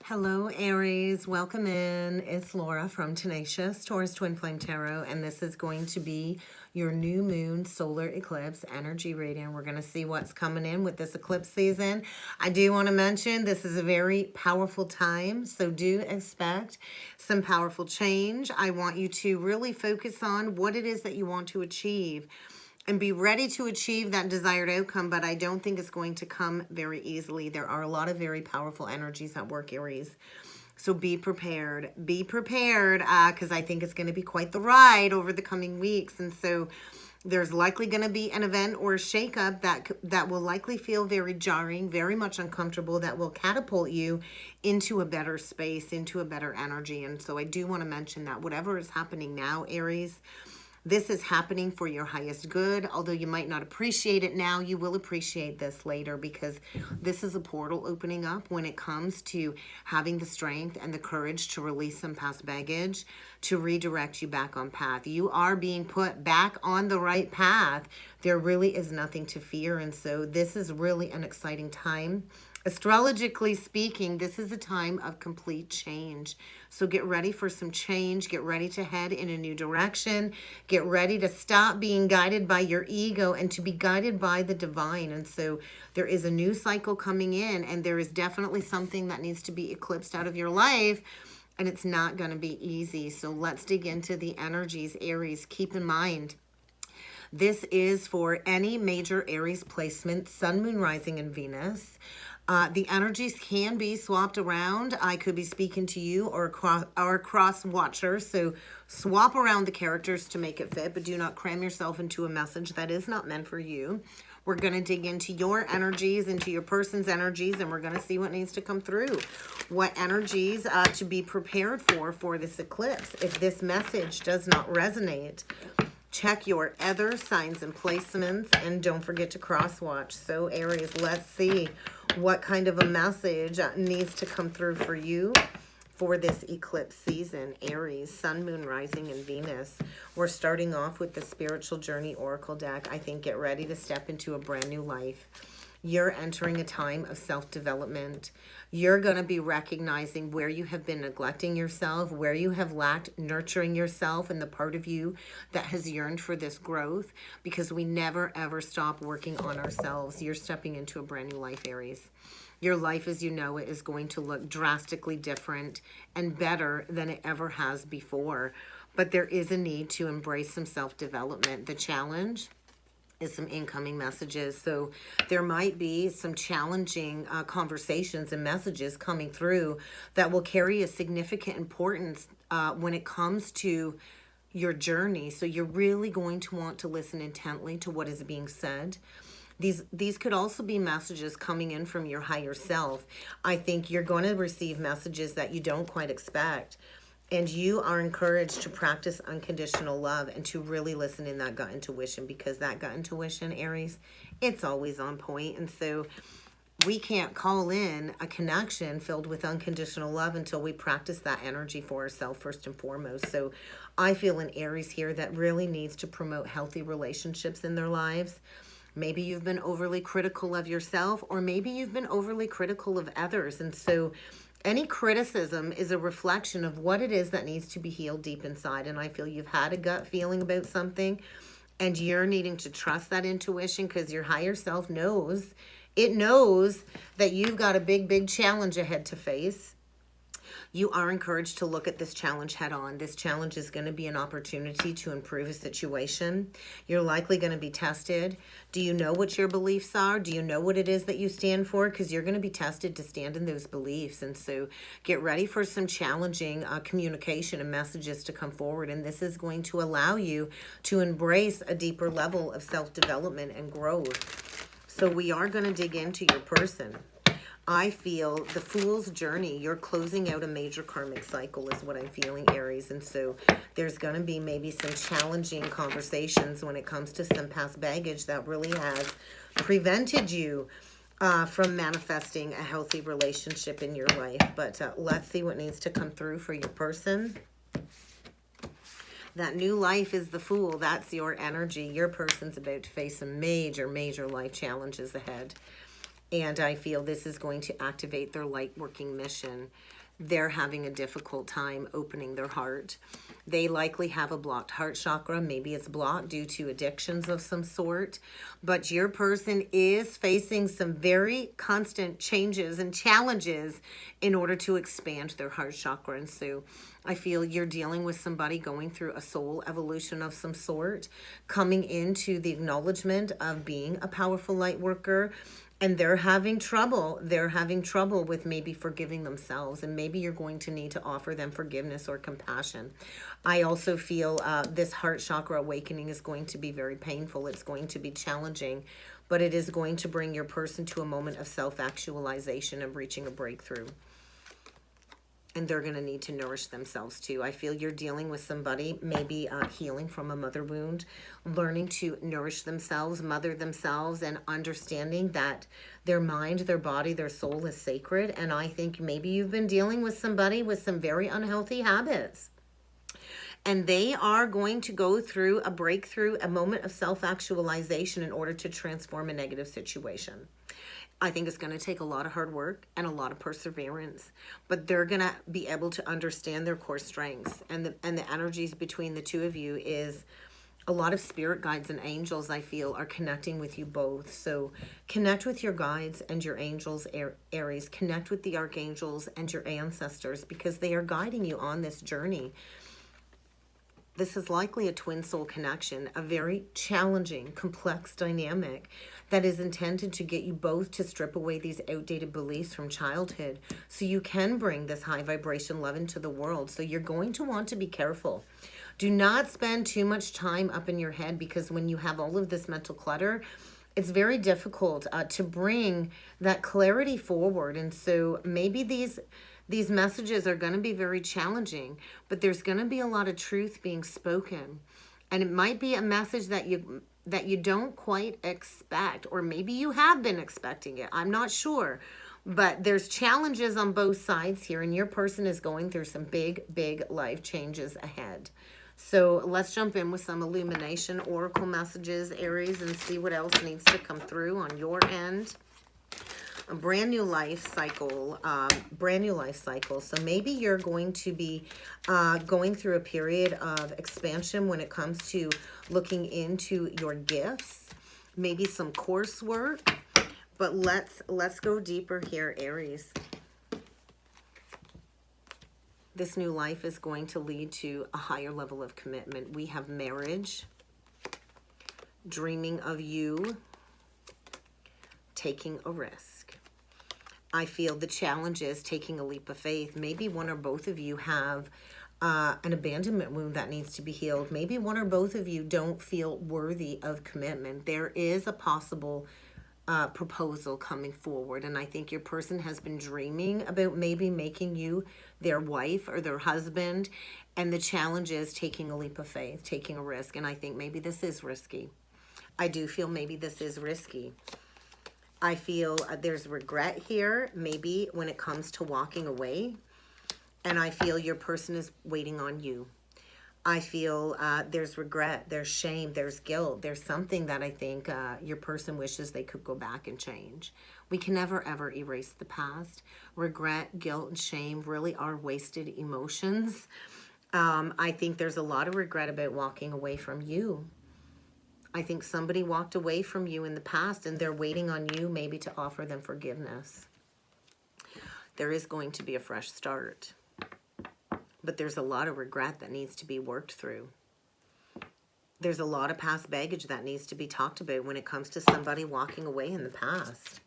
Hello, Aries. Welcome in. It's Laura from Tenacious Taurus Twin Flame Tarot, and this is going to be your new moon solar eclipse energy reading. We're going to see what's coming in with this eclipse season. I do want to mention this is a very powerful time, so do expect some powerful change. I want you to really focus on what it is that you want to achieve and be ready to achieve that desired outcome, but I don't think it's going to come very easily. There are a lot of very powerful energies at work, Aries. So be prepared. Be prepared, because I think it's going to be quite the ride over the coming weeks. And so there's likely going to be an event or a shakeup that will likely feel very jarring, very much uncomfortable, that will catapult you into a better space, into a better energy. And so I do want to mention that whatever is happening now, Aries, this is happening for your highest good. Although you might not appreciate it now, you will appreciate this later, because this is a portal opening up when it comes to having the strength and the courage to release some past baggage, to redirect you back on path. You are being put back on the right path. There really is nothing to fear. And so this is really an exciting time. Astrologically speaking, this is a time of complete change. So get ready for some change. Get ready to head in a new direction. Get ready to stop being guided by your ego and to be guided by the divine. And so there is a new cycle coming in, and there is definitely something that needs to be eclipsed out of your life, and it's not going to be easy. So let's dig into the energies, Aries. Keep in mind, this is for any major Aries placement, Sun, Moon, Rising, and Venus. The energies can be swapped around. I could be speaking to you or a cross watcher. So swap around the characters to make it fit, but do not cram yourself into a message that is not meant for you. We're going to dig into your energies, into your person's energies, and we're going to see what needs to come through. What energies to be prepared for this eclipse. If this message does not resonate, check your other signs and placements, and don't forget to cross-watch. So, Aries, let's see what kind of a message needs to come through for you for this eclipse season. Aries, Sun, Moon, Rising, and Venus. We're starting off with the Spiritual Journey Oracle deck. I think get ready to step into a brand new life. You're entering a time of self-development. You're going to be recognizing where you have been neglecting yourself, where you have lacked nurturing yourself, and the part of you that has yearned for this growth, because we never, ever stop working on ourselves. You're stepping into a brand new life, Aries. Your life as you know it is going to look drastically different and better than it ever has before. But there is a need to embrace some self-development. The challenge is some incoming messages. So there might be some challenging conversations and messages coming through that will carry a significant importance when it comes to your journey. So you're really going to want to listen intently to what is being said. These could also be messages coming in from your higher self. I think you're going to receive messages that you don't quite expect. And you are encouraged to practice unconditional love and to really listen in that gut intuition, because that gut intuition, Aries, it's always on point. And so we can't call in a connection filled with unconditional love until we practice that energy for ourselves first and foremost. So I feel an Aries here that really needs to promote healthy relationships in their lives. Maybe you've been overly critical of yourself, or maybe you've been overly critical of others. And so any criticism is a reflection of what it is that needs to be healed deep inside. And I feel you've had a gut feeling about something, and you're needing to trust that intuition, because your higher self knows. It knows that you've got a big, big challenge ahead to face. You are encouraged to look at this challenge head on. This challenge is going to be an opportunity to improve a situation. You're likely going to be tested. Do you know what your beliefs are? Do you know what it is that you stand for? Because you're going to be tested to stand in those beliefs. And so get ready for some challenging communication and messages to come forward. And this is going to allow you to embrace a deeper level of self-development and growth. So we are going to dig into your person. I feel the Fool's Journey. You're closing out a major karmic cycle is what I'm feeling, Aries. And so there's going to be maybe some challenging conversations when it comes to some past baggage that really has prevented you from manifesting a healthy relationship in your life. But let's see what needs to come through for your person. That new life is the Fool. That's your energy. Your person's about to face some major, major life challenges ahead. And I feel this is going to activate their light working mission. They're having a difficult time opening their heart. They likely have a blocked heart chakra. Maybe it's blocked due to addictions of some sort. But your person is facing some very constant changes and challenges in order to expand their heart chakra. And so I feel you're dealing with somebody going through a soul evolution of some sort, coming into the acknowledgement of being a powerful light worker. And they're having trouble. They're having trouble with maybe forgiving themselves. And maybe you're going to need to offer them forgiveness or compassion. I also feel this heart chakra awakening is going to be very painful. It's going to be challenging. But it is going to bring your person to a moment of self-actualization and reaching a breakthrough. And they're going to need to nourish themselves too. I feel you're dealing with somebody maybe healing from a mother wound, learning to nourish themselves, mother themselves, and understanding that their mind, their body, their soul is sacred. And I think maybe you've been dealing with somebody with some very unhealthy habits. And they are going to go through a breakthrough, a moment of self-actualization in order to transform a negative situation. I think it's going to take a lot of hard work and a lot of perseverance, but they're going to be able to understand their core strengths, and the energies between the two of you is a lot of spirit guides and angels, I feel, are connecting with you both. So connect with your guides and your angels, Aries. Connect with the archangels and your ancestors, because they are guiding you on this journey. This is likely a twin soul connection, a very challenging, complex dynamic that is intended to get you both to strip away these outdated beliefs from childhood so you can bring this high vibration love into the world. So you're going to want to be careful. Do not spend too much time up in your head, because when you have all of this mental clutter, it's very difficult to bring that clarity forward. And so maybe these messages are going to be very challenging, but there's going to be a lot of truth being spoken. And it might be a message that you don't quite expect, or maybe you have been expecting it. I'm not sure. But there's challenges on both sides here, and your person is going through some big, big life changes ahead. So let's jump in with some illumination oracle messages, Aries, and see what else needs to come through on your end. A brand new life cycle, So maybe you're going to be going through a period of expansion when it comes to looking into your gifts, maybe some coursework. But let's go deeper here, Aries. This new life is going to lead to a higher level of commitment. We have marriage, dreaming of you, taking a risk. I feel the challenge is taking a leap of faith. Maybe one or both of you have an abandonment wound that needs to be healed. Maybe one or both of you don't feel worthy of commitment. There is a possible proposal coming forward, and I think your person has been dreaming about maybe making you their wife or their husband, and the challenge is taking a leap of faith, taking a risk. And I think maybe this is risky. I do feel maybe this is risky. I feel there's regret here, maybe when it comes to walking away. And I feel your person is waiting on you. I feel there's regret, there's shame, there's guilt. There's something that I think your person wishes they could go back and change. We can never, ever erase the past. Regret, guilt, and shame really are wasted emotions. I think there's a lot of regret about walking away from you. I think somebody walked away from you in the past, and they're waiting on you maybe to offer them forgiveness. There is going to be a fresh start, but there's a lot of regret that needs to be worked through. There's a lot of past baggage that needs to be talked about when it comes to somebody walking away in the past.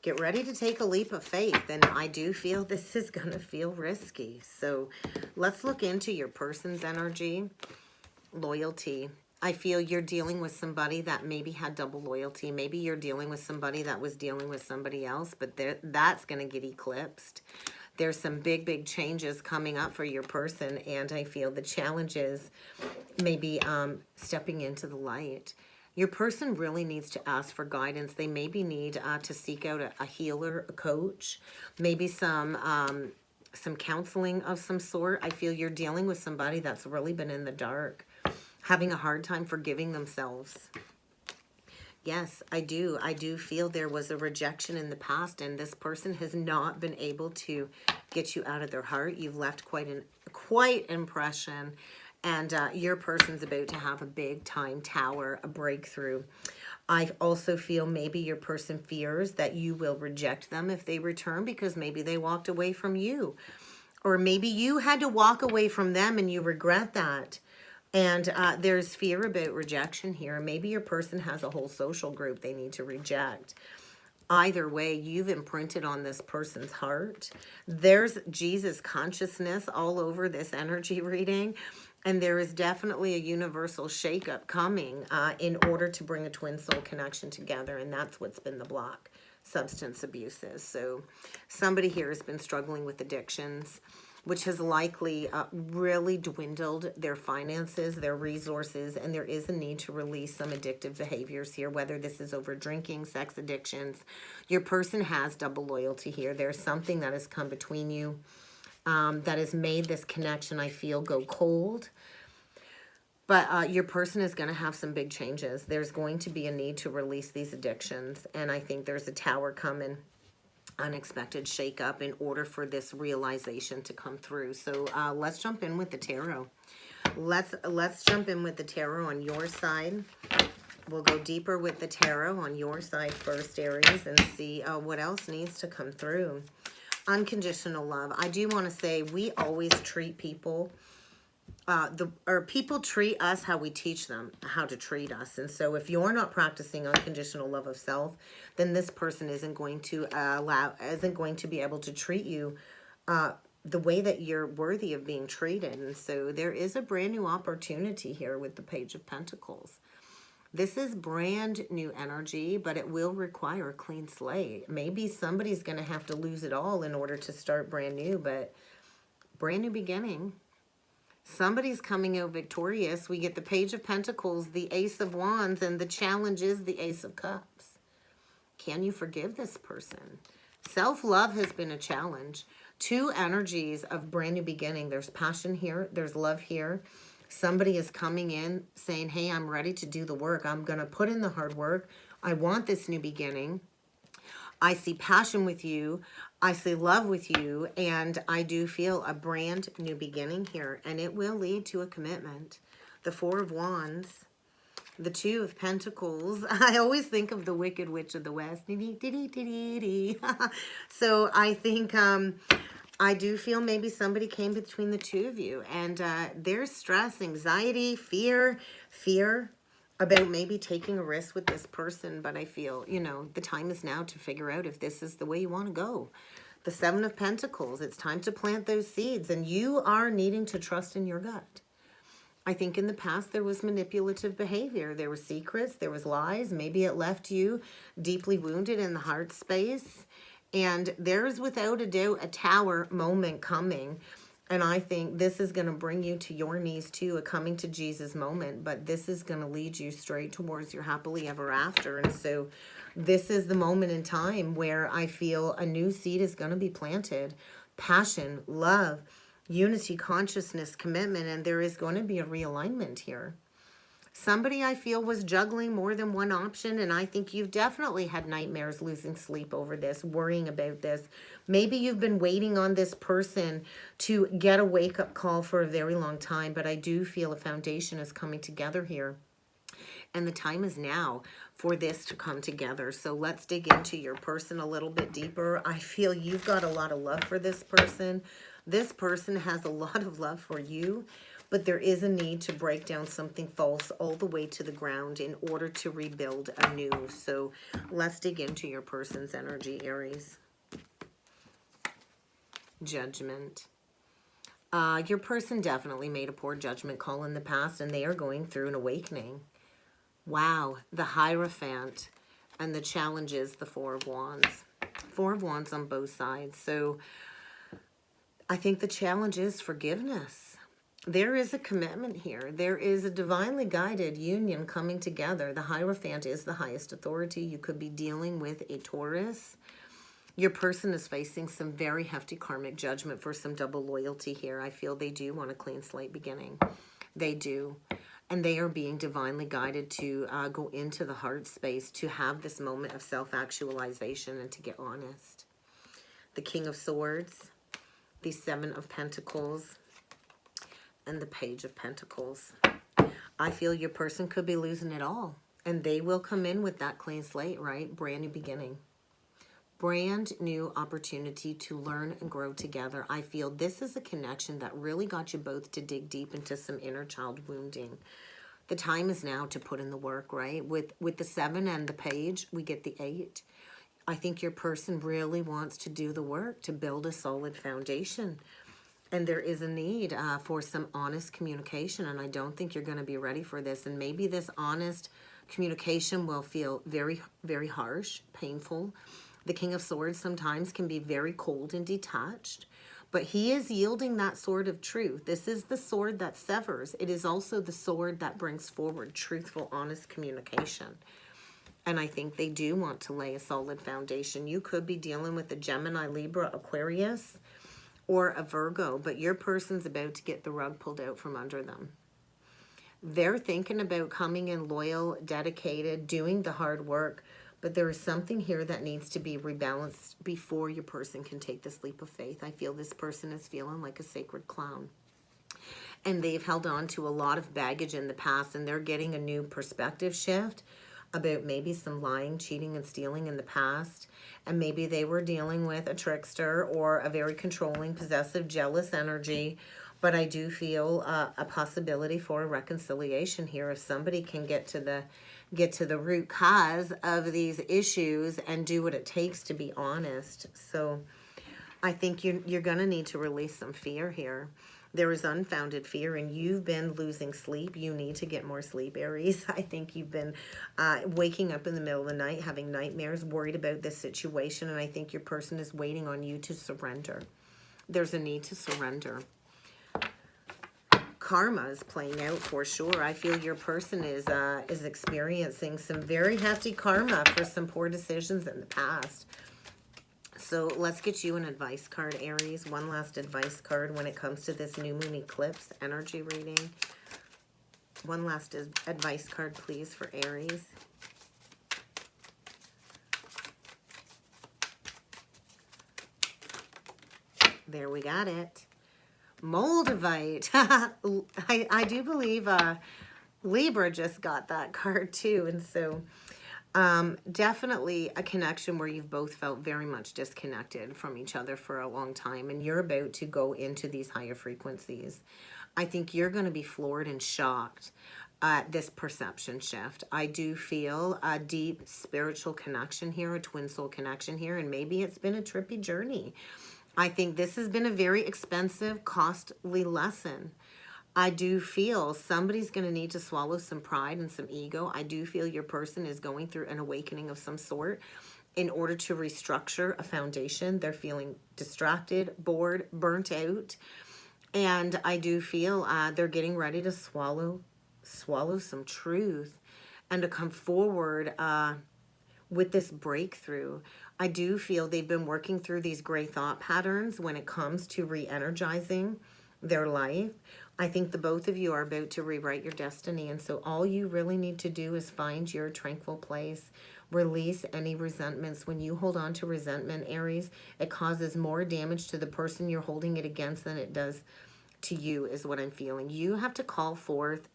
Get ready to take a leap of faith, and I do feel this is going to feel risky. So let's look into your person's energy, loyalty. I feel you're dealing with somebody that maybe had double loyalty. Maybe you're dealing with somebody that was dealing with somebody else, but that's going to get eclipsed. There's some big, big changes coming up for your person, and I feel the challenge is maybe stepping into the light. Your person really needs to ask for guidance. They maybe need to seek out a healer, a coach, maybe some counseling of some sort. I feel you're dealing with somebody that's really been in the dark, having a hard time forgiving themselves. Yes, I do. I do feel there was a rejection in the past, and this person has not been able to get you out of their heart. You've left quite impression, and your person's about to have a big time tower, a breakthrough. I also feel maybe your person fears that you will reject them if they return because maybe they walked away from you. Or maybe you had to walk away from them and you regret that. And there's fear about rejection here. Maybe your person has a whole social group they need to reject. Either way, you've imprinted on this person's heart. There's Jesus consciousness all over this energy reading. And there is definitely a universal shakeup coming in order to bring a twin soul connection together. And that's what's been the block, substance abuses. So somebody here has been struggling with addictions, which has likely really dwindled their finances, their resources, and there is a need to release some addictive behaviors here, whether this is over drinking, sex addictions. Your person has double loyalty here. There's something that has come between you that has made this connection, I feel, go cold. But your person is going to have some big changes. There's going to be a need to release these addictions, and I think there's a tower coming. Unexpected shakeup in order for this realization to come through. So let's jump in with the tarot. Let's jump in with the tarot on your side. We'll go deeper with the tarot on your side first, Aries, and see what else needs to come through. Unconditional love. I do want to say we always treat people people treat us how we teach them how to treat us. And so if you're not practicing unconditional love of self, then this person isn't going to be able to treat you the way that you're worthy of being treated. And so there is a brand new opportunity here with the Page of Pentacles. This is brand new energy, but it will require a clean slate. Maybe somebody's going to have to lose it all in order to start brand new, but brand new beginning. Somebody's coming out victorious. We get the Page of Pentacles, the Ace of Wands, and the challenge is the Ace of Cups. Can you forgive this person? Self-love has been a challenge. Two energies of brand new beginning. There's passion here. There's love here. Somebody is coming in saying, hey, I'm ready to do the work. I'm going to put in the hard work. I want this new beginning. I see passion with you. I see love with you. And I do feel a brand new beginning here. And it will lead to a commitment. The Four of Wands. The Two of Pentacles. I always think of the Wicked Witch of the West. So I think I do feel maybe somebody came between the two of you. And there's stress, anxiety, fear about maybe taking a risk with this person. But I feel, you know, the time is now to figure out if this is the way you want to go. The Seven of Pentacles. It's time to plant those seeds. And you are needing to trust in your gut. I think in the past there was manipulative behavior. There were secrets. There was lies. Maybe it left you deeply wounded in the heart space. And there's without a doubt a tower moment coming. And I think this is going to bring you to your knees too, a coming to Jesus moment. But this is going to lead you straight towards your happily ever after. And so this is the moment in time where I feel a new seed is going to be planted. Passion, love, unity, consciousness, commitment. And there is going to be a realignment here. Somebody I feel was juggling more than one option, and I think you've definitely had nightmares losing sleep over this, worrying about this. Maybe you've been waiting on this person to get a wake-up call for a very long time, but I do feel a foundation is coming together here. And the time is now for this to come together. So let's dig into your person a little bit deeper. I feel you've got a lot of love for this person. This person has a lot of love for you. But there is a need to break down something false all the way to the ground in order to rebuild anew. So let's dig into your person's energy, Aries. Judgment. Your person definitely made a poor judgment call in the past, and they are going through an awakening. Wow. The Hierophant and the challenge is the Four of Wands. Four of Wands on both sides. So I think the challenge is forgiveness. There is a commitment here. There is a divinely guided union coming together. The Hierophant is the highest authority. You could be dealing with a Taurus. Your person is facing some very hefty karmic judgment for some double loyalty here. I feel they do want a clean slate beginning. They do. and they are being divinely guided to go into the heart space, to have this moment of self-actualization and to get honest. The King of Swords, the Seven of Pentacles, and the Page of Pentacles. I feel your person could be losing it all, and they will come in with that clean slate, right? Brand new beginning. Brand new opportunity to learn and grow together. I feel this is a connection that really got you both to dig deep into some inner child wounding. The time is now to put in the work, right? With the 7 and the Page, we get the 8. I think your person really wants to do the work to build a solid foundation. And there is a need for some honest communication, and I don't think you're going to be ready for this. And maybe this honest communication will feel very, very harsh, painful. The King of Swords sometimes can be very cold and detached, but he is yielding that sword of truth. This is the sword that severs. It is also the sword that brings forward truthful, honest communication. And I think they do want to lay a solid foundation. You could be dealing with a Gemini, Libra, Aquarius, or a Virgo, but your person's about to get the rug pulled out from under them. They're thinking about coming in loyal, dedicated, doing the hard work, but there is something here that needs to be rebalanced before your person can take this leap of faith. I feel this person is feeling like a sacred clown. And they've held on to a lot of baggage in the past, and they're getting a new perspective shift about maybe some lying, cheating, and stealing in the past. And maybe they were dealing with a trickster or a very controlling, possessive, jealous energy. But I do feel a possibility for a reconciliation here if somebody can get to the root cause of these issues and do what it takes to be honest. So I think you're going to need to release some fear here. There is unfounded fear, and you've been losing sleep. You need to get more sleep, Aries. I think you've been waking up in the middle of the night, having nightmares, worried about this situation, and I think your person is waiting on you to surrender. There's a need to surrender. Karma is playing out for sure. I feel your person is experiencing some very hefty karma for some poor decisions in the past. So let's get you an advice card, Aries. One last advice card when it comes to this new moon eclipse energy reading. One last advice card, please, for Aries. There, we got it. Moldavite. I do believe Libra just got that card too. And so definitely a connection where you've both felt very much disconnected from each other for a long time. And you're about to go into these higher frequencies. I think you're going to be floored and shocked at this perception shift. I do feel a deep spiritual connection here, a twin soul connection here. And maybe it's been a trippy journey. I think this has been a very expensive, costly lesson. I do feel somebody's going to need to swallow some pride and some ego. I do feel your person is going through an awakening of some sort in order to restructure a foundation. They're feeling distracted, bored, burnt out. And I do feel they're getting ready to swallow some truth and to come forward with this breakthrough. I do feel they've been working through these gray thought patterns when it comes to re-energizing their life. I think the both of you are about to rewrite your destiny. And so all you really need to do is find your tranquil place. Release any resentments. When you hold on to resentment, Aries, it causes more damage to the person you're holding it against than it does to you, is what I'm feeling. You have to call forth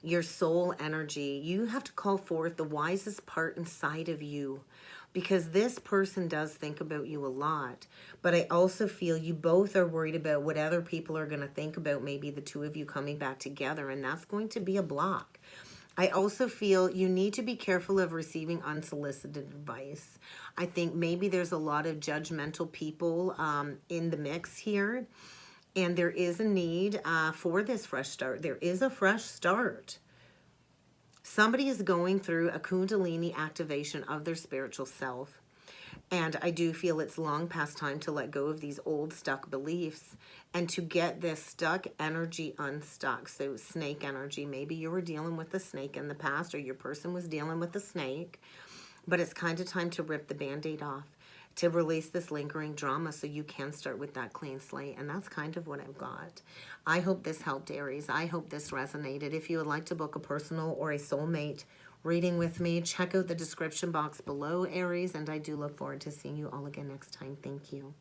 your soul energy. You have to call forth the wisest part inside of you, because this person does think about you a lot. But I also feel you both are worried about what other people are going to think about maybe the two of you coming back together, and that's going to be a block. I also feel you need to be careful of receiving unsolicited advice. I think maybe there's a lot of judgmental people in the mix here, and there is a need for this fresh start. There is a fresh start. Somebody is going through a Kundalini activation of their spiritual self. And I do feel it's long past time to let go of these old stuck beliefs and to get this stuck energy unstuck. So snake energy, maybe you were dealing with a snake in the past, or your person was dealing with a snake, but it's kind of time to rip the Band-Aid off. to release this lingering drama so you can start with that clean slate. And that's kind of what I've got. I hope this helped, Aries. I hope this resonated. If you would like to book a personal or a soulmate reading with me, check out the description box below, Aries. And I do look forward to seeing you all again next time. Thank you.